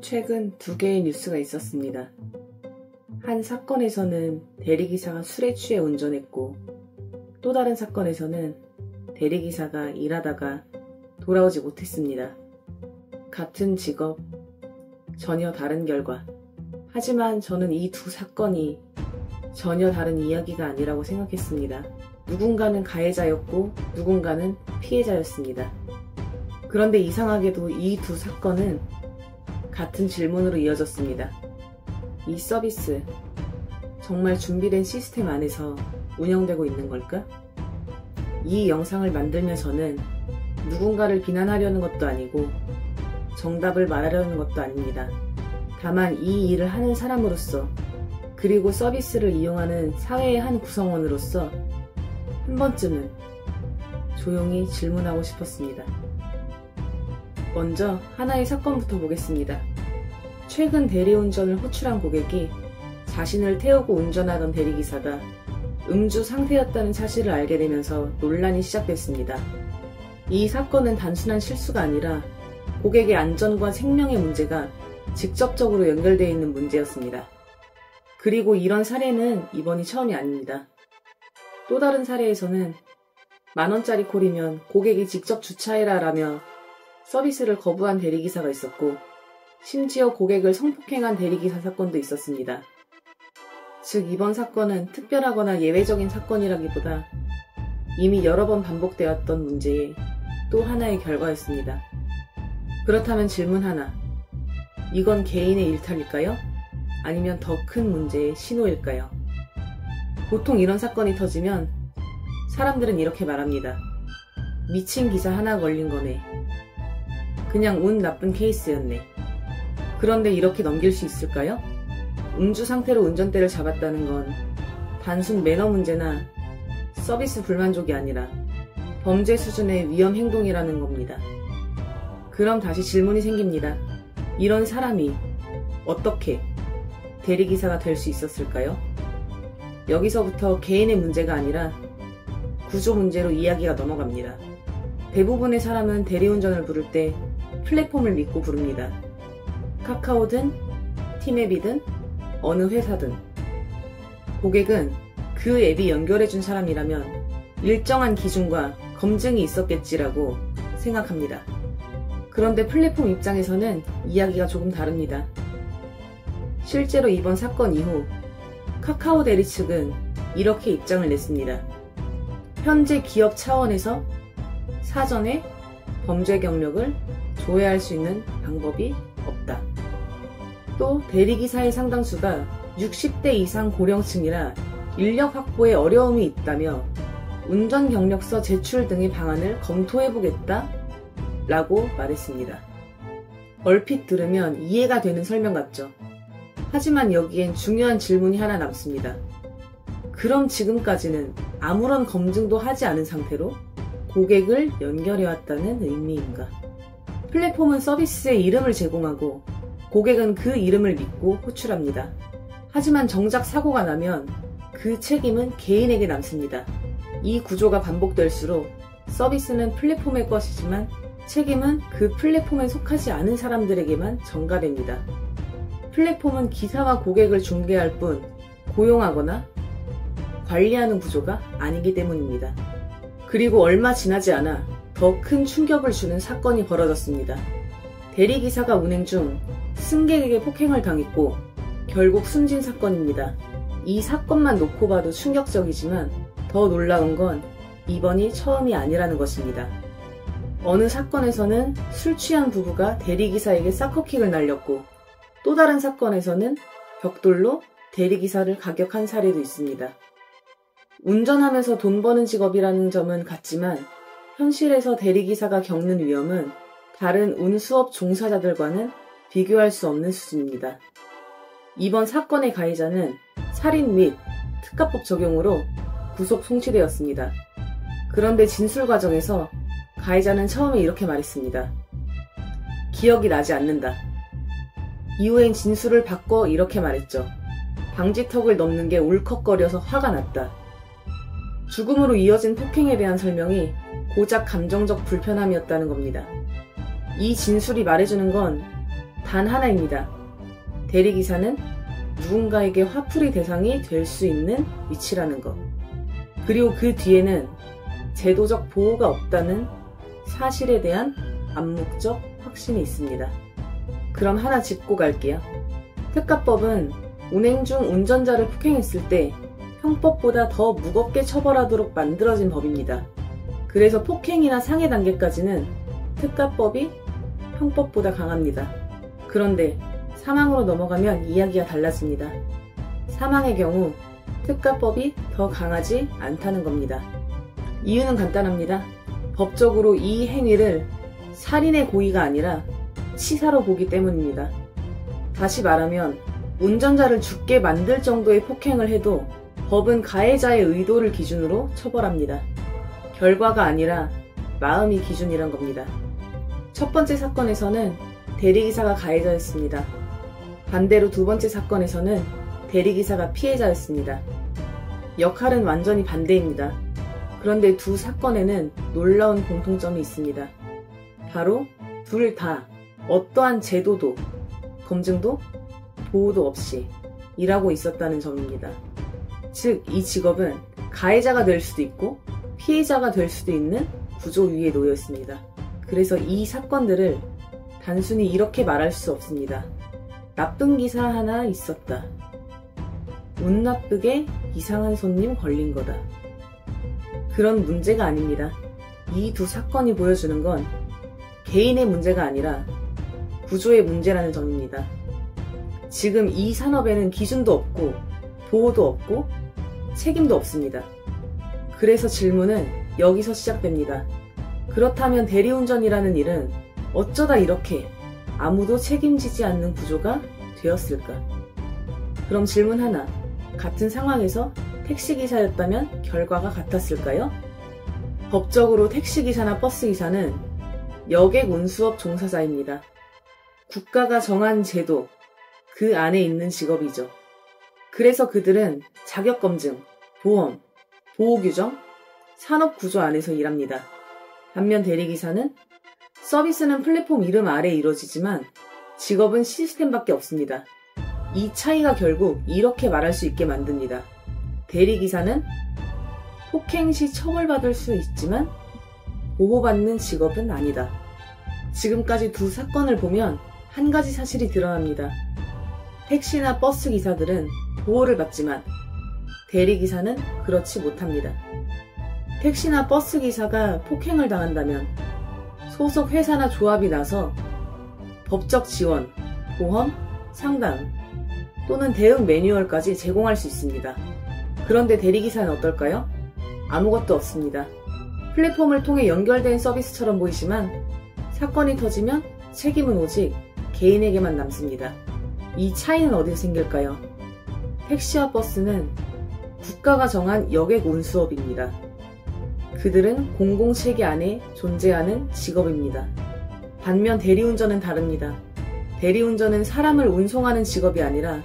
최근 두 개의 뉴스가 있었습니다. 한 사건에서는 대리기사가 술에 취해 운전했고, 또 다른 사건에서는 대리기사가 일하다가 돌아오지 못했습니다. 같은 직업, 전혀 다른 결과. 하지만 저는 이 두 사건이 전혀 다른 이야기가 아니라고 생각했습니다. 누군가는 가해자였고 누군가는 피해자였습니다. 그런데 이상하게도 이 두 사건은 같은 질문으로 이어졌습니다. 이 서비스, 정말 준비된 시스템 안에서 운영되고 있는 걸까? 이 영상을 만들며 저는 누군가를 비난하려는 것도 아니고 정답을 말하려는 것도 아닙니다. 다만 이 일을 하는 사람으로서, 그리고 서비스를 이용하는 사회의 한 구성원으로서 한 번쯤은 조용히 질문하고 싶었습니다. 먼저 하나의 사건부터 보겠습니다. 최근 대리운전을 호출한 고객이 자신을 태우고 운전하던 대리기사가 음주 상태였다는 사실을 알게 되면서 논란이 시작됐습니다. 이 사건은 단순한 실수가 아니라 고객의 안전과 생명의 문제가 직접적으로 연결되어 있는 문제였습니다. 그리고 이런 사례는 이번이 처음이 아닙니다. 또 다른 사례에서는 만원짜리 콜이면 고객이 직접 주차해라 라며 서비스를 거부한 대리기사가 있었고, 심지어 고객을 성폭행한 대리기사 사건도 있었습니다. 즉 이번 사건은 특별하거나 예외적인 사건이라기보다 이미 여러 번 반복되었던 문제의 또 하나의 결과였습니다. 그렇다면 질문 하나. 이건 개인의 일탈일까요? 아니면 더 큰 문제의 신호일까요? 보통 이런 사건이 터지면 사람들은 이렇게 말합니다. 미친 기사 하나 걸린 거네. 그냥 운 나쁜 케이스였네. 그런데 이렇게 넘길 수 있을까요? 음주 상태로 운전대를 잡았다는 건 단순 매너 문제나 서비스 불만족이 아니라 범죄 수준의 위험 행동이라는 겁니다. 그럼 다시 질문이 생깁니다. 이런 사람이 어떻게 대리기사가 될 수 있었을까요? 여기서부터 개인의 문제가 아니라 구조 문제로 이야기가 넘어갑니다. 대부분의 사람은 대리운전을 부를 때 플랫폼을 믿고 부릅니다. 카카오든 티맵이든 어느 회사든. 고객은 그 앱이 연결해준 사람이라면 일정한 기준과 검증이 있었겠지라고 생각합니다. 그런데 플랫폼 입장에서는 이야기가 조금 다릅니다. 실제로 이번 사건 이후 카카오 대리 측은 이렇게 입장을 냈습니다. 현재 기업 차원에서 사전에 범죄 경력을 조회할 수 있는 방법이 없다. 또 대리기사의 상당수가 60대 이상 고령층이라 인력 확보에 어려움이 있다며 운전 경력서 제출 등의 방안을 검토해보겠다 라고 말했습니다. 얼핏 들으면 이해가 되는 설명 같죠. 하지만 여기엔 중요한 질문이 하나 남습니다. 그럼 지금까지는 아무런 검증도 하지 않은 상태로 고객을 연결해왔다는 의미인가? 플랫폼은 서비스의 이름을 제공하고 고객은 그 이름을 믿고 호출합니다. 하지만 정작 사고가 나면 그 책임은 개인에게 남습니다. 이 구조가 반복될수록 서비스는 플랫폼의 것이지만 책임은 그 플랫폼에 속하지 않은 사람들에게만 전가됩니다. 플랫폼은 기사와 고객을 중개할 뿐 고용하거나 관리하는 구조가 아니기 때문입니다. 그리고 얼마 지나지 않아 더 큰 충격을 주는 사건이 벌어졌습니다. 대리기사가 운행 중 승객에게 폭행을 당했고 결국 숨진 사건입니다. 이 사건만 놓고 봐도 충격적이지만 더 놀라운 건 이번이 처음이 아니라는 것입니다. 어느 사건에서는 술 취한 부부가 대리기사에게 사커킥을 날렸고, 또 다른 사건에서는 벽돌로 대리기사를 가격한 사례도 있습니다. 운전하면서 돈 버는 직업이라는 점은 같지만 현실에서 대리기사가 겪는 위험은 다른 운수업 종사자들과는 비교할 수 없는 수준입니다. 이번 사건의 가해자는 살인 및 특가법 적용으로 구속 송치되었습니다. 그런데 진술 과정에서 가해자는 처음에 이렇게 말했습니다. 기억이 나지 않는다. 이후엔 진술을 바꿔 이렇게 말했죠. 방지턱을 넘는 게 울컥거려서 화가 났다. 죽음으로 이어진 폭행에 대한 설명이 고작 감정적 불편함이었다는 겁니다. 이 진술이 말해주는 건 단 하나입니다. 대리기사는 누군가에게 화풀이 대상이 될 수 있는 위치라는 것. 그리고 그 뒤에는 제도적 보호가 없다는 사실에 대한 암묵적 확신이 있습니다. 그럼 하나 짚고 갈게요. 특가법은 운행 중 운전자를 폭행했을 때 형법보다 더 무겁게 처벌하도록 만들어진 법입니다. 그래서 폭행이나 상해 단계까지는 특가법이 형법보다 강합니다. 그런데 사망으로 넘어가면 이야기가 달라집니다. 사망의 경우 특가법이 더 강하지 않다는 겁니다. 이유는 간단합니다. 법적으로 이 행위를 살인의 고의가 아니라 치사로 보기 때문입니다. 다시 말하면 운전자를 죽게 만들 정도의 폭행을 해도 법은 가해자의 의도를 기준으로 처벌합니다. 결과가 아니라 마음이 기준이란 겁니다. 첫 번째 사건에서는 대리기사가 가해자였습니다. 반대로 두 번째 사건에서는 대리기사가 피해자였습니다. 역할은 완전히 반대입니다. 그런데 두 사건에는 놀라운 공통점이 있습니다. 바로 둘 다 어떠한 제도도, 검증도, 보호도 없이 일하고 있었다는 점입니다. 즉, 이 직업은 가해자가 될 수도 있고 피해자가 될 수도 있는 구조 위에 놓여 있습니다. 그래서 이 사건들을 단순히 이렇게 말할 수 없습니다. 나쁜 기사 하나 있었다. 운 나쁘게 이상한 손님 걸린 거다. 그런 문제가 아닙니다. 이 두 사건이 보여주는 건 개인의 문제가 아니라 구조의 문제라는 점입니다. 지금 이 산업에는 기준도 없고 보호도 없고 책임도 없습니다. 그래서 질문은 여기서 시작됩니다. 그렇다면 대리운전이라는 일은 어쩌다 이렇게 아무도 책임지지 않는 구조가 되었을까? 그럼 질문 하나. 같은 상황에서 택시기사였다면 결과가 같았을까요? 법적으로 택시기사나 버스기사는 여객 운수업 종사자입니다. 국가가 정한 제도, 그 안에 있는 직업이죠. 그래서 그들은 자격검증, 보험, 보호규정, 산업구조 안에서 일합니다. 반면 대리기사는 서비스는 플랫폼 이름 아래 이루어지지만 직업은 시스템밖에 없습니다. 이 차이가 결국 이렇게 말할 수 있게 만듭니다. 대리기사는 폭행 시 처벌받을 수 있지만 보호받는 직업은 아니다. 지금까지 두 사건을 보면 한 가지 사실이 드러납니다. 택시나 버스 기사들은 보호를 받지만 대리기사는 그렇지 못합니다. 택시나 버스 기사가 폭행을 당한다면 소속 회사나 조합이 나서 법적 지원, 보험, 상담 또는 대응 매뉴얼까지 제공할 수 있습니다. 그런데 대리기사는 어떨까요? 아무것도 없습니다. 플랫폼을 통해 연결된 서비스처럼 보이지만 사건이 터지면 책임은 오직 개인에게만 남습니다. 이 차이는 어디서 생길까요? 택시와 버스는 국가가 정한 여객 운수업입니다. 그들은 공공체계 안에 존재하는 직업입니다. 반면 대리운전은 다릅니다. 대리운전은 사람을 운송하는 직업이 아니라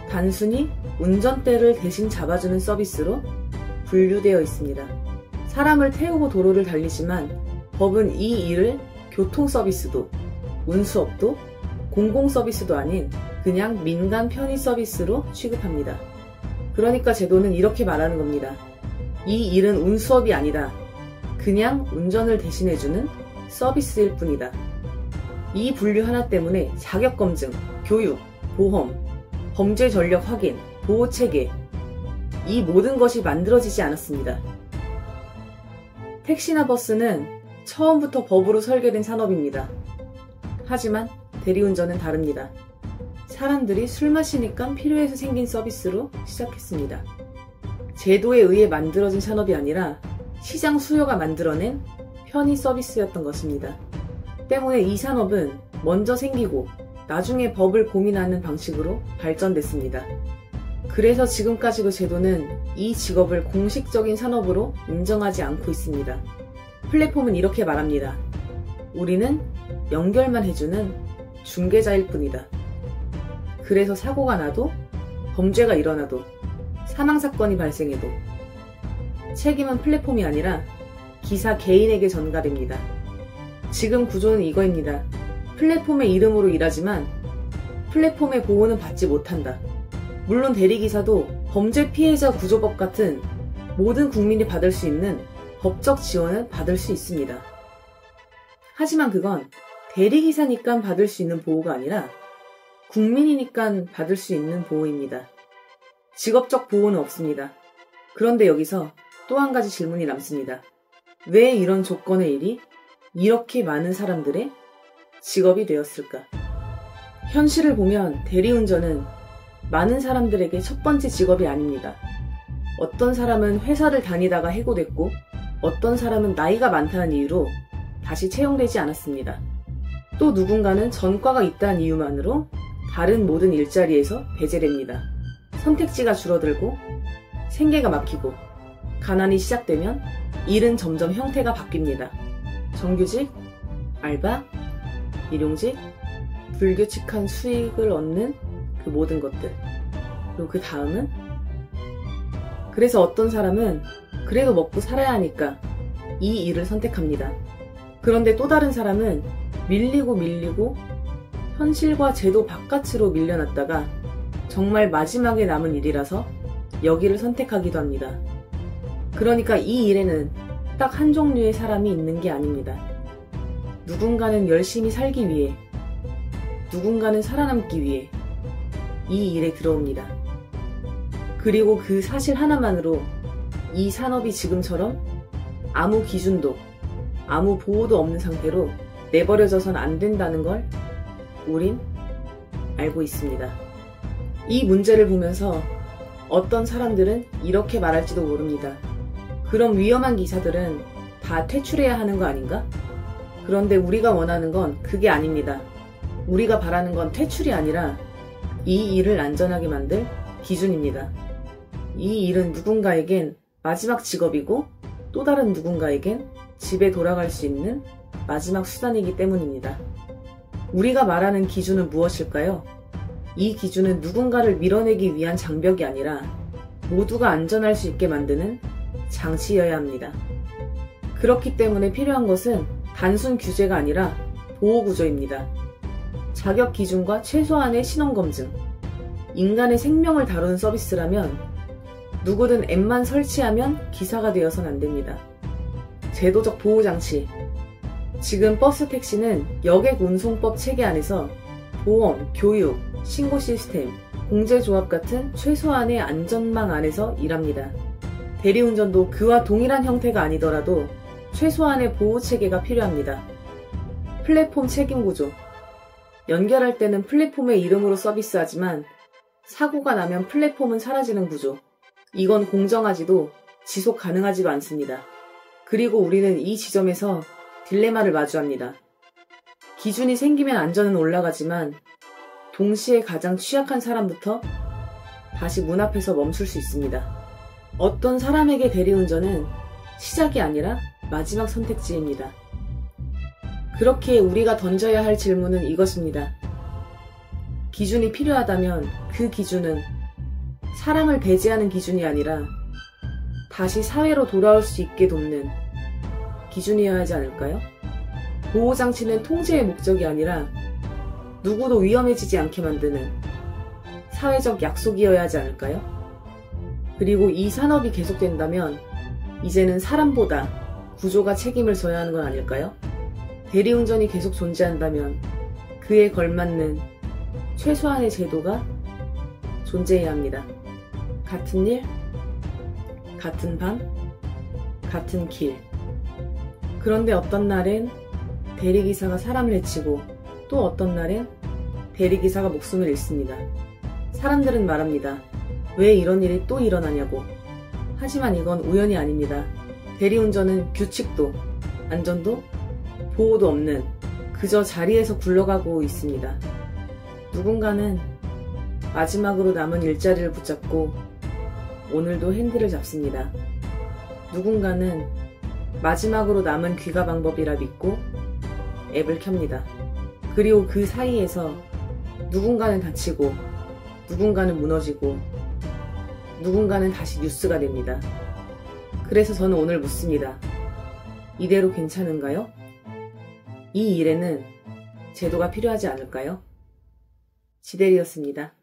단순히 운전대를 대신 잡아주는 서비스로 분류되어 있습니다. 사람을 태우고 도로를 달리지만 법은 이 일을 교통 서비스도, 운수업도, 공공 서비스도 아닌 그냥 민간 편의 서비스로 취급합니다. 그러니까 제도는 이렇게 말하는 겁니다. 이 일은 운수업이 아니다. 그냥 운전을 대신해주는 서비스일 뿐이다. 이 분류 하나 때문에 자격검증, 교육, 보험, 범죄 전력 확인, 보호체계, 이 모든 것이 만들어지지 않았습니다. 택시나 버스는 처음부터 법으로 설계된 산업입니다. 하지만 대리운전은 다릅니다. 사람들이 술 마시니까 필요해서 생긴 서비스로 시작했습니다. 제도에 의해 만들어진 산업이 아니라 시장 수요가 만들어낸 편의 서비스였던 것입니다. 때문에 이 산업은 먼저 생기고 나중에 법을 고민하는 방식으로 발전됐습니다. 그래서 지금까지도 제도는 이 직업을 공식적인 산업으로 인정하지 않고 있습니다. 플랫폼은 이렇게 말합니다. 우리는 연결만 해주는 중개자일 뿐이다. 그래서 사고가 나도, 범죄가 일어나도, 사망사건이 발생해도 책임은 플랫폼이 아니라 기사 개인에게 전가됩니다. 지금 구조는 이거입니다. 플랫폼의 이름으로 일하지만 플랫폼의 보호는 받지 못한다. 물론 대리기사도 범죄 피해자 구조법 같은 모든 국민이 받을 수 있는 법적 지원은 받을 수 있습니다. 하지만 그건 대리기사니까 받을 수 있는 보호가 아니라 국민이니까 받을 수 있는 보호입니다. 직업적 보호는 없습니다. 그런데 여기서 또 한 가지 질문이 남습니다. 왜 이런 조건의 일이 이렇게 많은 사람들의 직업이 되었을까? 현실을 보면 대리운전은 많은 사람들에게 첫 번째 직업이 아닙니다. 어떤 사람은 회사를 다니다가 해고됐고 어떤 사람은 나이가 많다는 이유로 다시 채용되지 않았습니다. 또 누군가는 전과가 있다는 이유만으로 다른 모든 일자리에서 배제됩니다. 선택지가 줄어들고 생계가 막히고 가난이 시작되면 일은 점점 형태가 바뀝니다. 정규직, 알바, 일용직, 불규칙한 수익을 얻는 그 모든 것들. 그리고 그 다음은 그래서 어떤 사람은 그래도 먹고 살아야 하니까 이 일을 선택합니다. 그런데 또 다른 사람은 밀리고 현실과 제도 바깥으로 밀려났다가 정말 마지막에 남은 일이라서 여기를 선택하기도 합니다. 그러니까 이 일에는 딱 한 종류의 사람이 있는 게 아닙니다. 누군가는 열심히 살기 위해, 누군가는 살아남기 위해 이 일에 들어옵니다. 그리고 그 사실 하나만으로 이 산업이 지금처럼 아무 기준도, 아무 보호도 없는 상태로 내버려져선 안 된다는 걸 우린 알고 있습니다. 이 문제를 보면서 어떤 사람들은 이렇게 말할지도 모릅니다. 그럼 위험한 기사들은 다 퇴출해야 하는 거 아닌가? 그런데 우리가 원하는 건 그게 아닙니다. 우리가 바라는 건 퇴출이 아니라 이 일을 안전하게 만들 기준입니다. 이 일은 누군가에겐 마지막 직업이고 또 다른 누군가에겐 집에 돌아갈 수 있는 마지막 수단이기 때문입니다. 우리가 말하는 기준은 무엇일까요? 이 기준은 누군가를 밀어내기 위한 장벽이 아니라 모두가 안전할 수 있게 만드는 장치여야 합니다. 그렇기 때문에 필요한 것은 단순 규제가 아니라 보호구조입니다. 자격 기준과 최소한의 신원검증, 인간의 생명을 다루는 서비스라면 누구든 앱만 설치하면 기사가 되어선 안 됩니다. 제도적 보호장치. 지금 버스 택시는 여객 운송법 체계 안에서 보험, 교육, 신고 시스템, 공제조합 같은 최소한의 안전망 안에서 일합니다. 대리운전도 그와 동일한 형태가 아니더라도 최소한의 보호체계가 필요합니다. 플랫폼 책임구조. 연결할 때는 플랫폼의 이름으로 서비스하지만 사고가 나면 플랫폼은 사라지는 구조. 이건 공정하지도 지속 가능하지도 않습니다. 그리고 우리는 이 지점에서 딜레마를 마주합니다. 기준이 생기면 안전은 올라가지만 동시에 가장 취약한 사람부터 다시 문 앞에서 멈출 수 있습니다. 어떤 사람에게 대리운전은 시작이 아니라 마지막 선택지입니다. 그렇기에 우리가 던져야 할 질문은 이것입니다. 기준이 필요하다면 그 기준은 사람을 배제하는 기준이 아니라 다시 사회로 돌아올 수 있게 돕는 기준이어야 하지 않을까요? 보호장치는 통제의 목적이 아니라 누구도 위험해지지 않게 만드는 사회적 약속이어야 하지 않을까요? 그리고 이 산업이 계속된다면 이제는 사람보다 구조가 책임을 져야 하는 건 아닐까요? 대리운전이 계속 존재한다면 그에 걸맞는 최소한의 제도가 존재해야 합니다. 같은 일, 같은 밤, 같은 길. 그런데 어떤 날엔 대리기사가 사람을 해치고 또 어떤 날엔 대리기사가 목숨을 잃습니다. 사람들은 말합니다. 왜 이런 일이 또 일어나냐고. 하지만 이건 우연이 아닙니다. 대리운전은 규칙도, 안전도, 보호도 없는 그저 자리에서 굴러가고 있습니다. 누군가는 마지막으로 남은 일자리를 붙잡고 오늘도 핸들을 잡습니다. 누군가는 마지막으로 남은 귀가 방법이라 믿고 앱을 켭니다. 그리고 그 사이에서 누군가는 다치고 누군가는 무너지고 누군가는 다시 뉴스가 됩니다. 그래서 저는 오늘 묻습니다. 이대로 괜찮은가요? 이 일에는 제도가 필요하지 않을까요? 지대리였습니다.